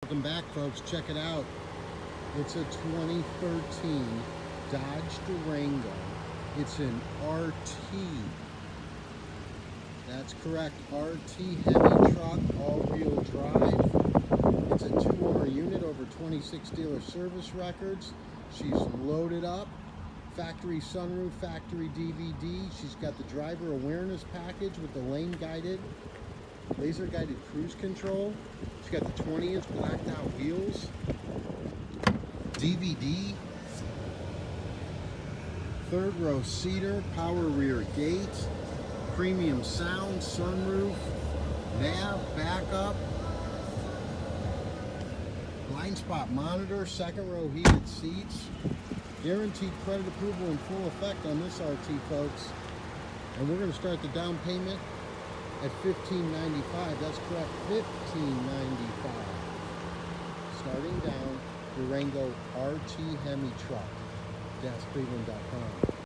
Welcome back, folks. Check it out. It's a 2013 Dodge Durango. It's an RT. That's correct. RT heavy truck, all-wheel drive. It's a 2-owner unit, over 26 dealer service records. She's loaded up. Factory sunroof, factory DVD. She's got the driver awareness package with the lane guided, laser guided cruise control. She's got the 20-inch blacked out wheels, DVD, third row seater, power rear gate, premium sound, sunroof, nav, backup, blind spot monitor, second row heated seats. Guaranteed credit approval in full effect on this RT, folks. And we're going to start the down payment at $1,595. That's correct, $1,595. Starting down, Durango RT Hemi truck. DasCleveland.com.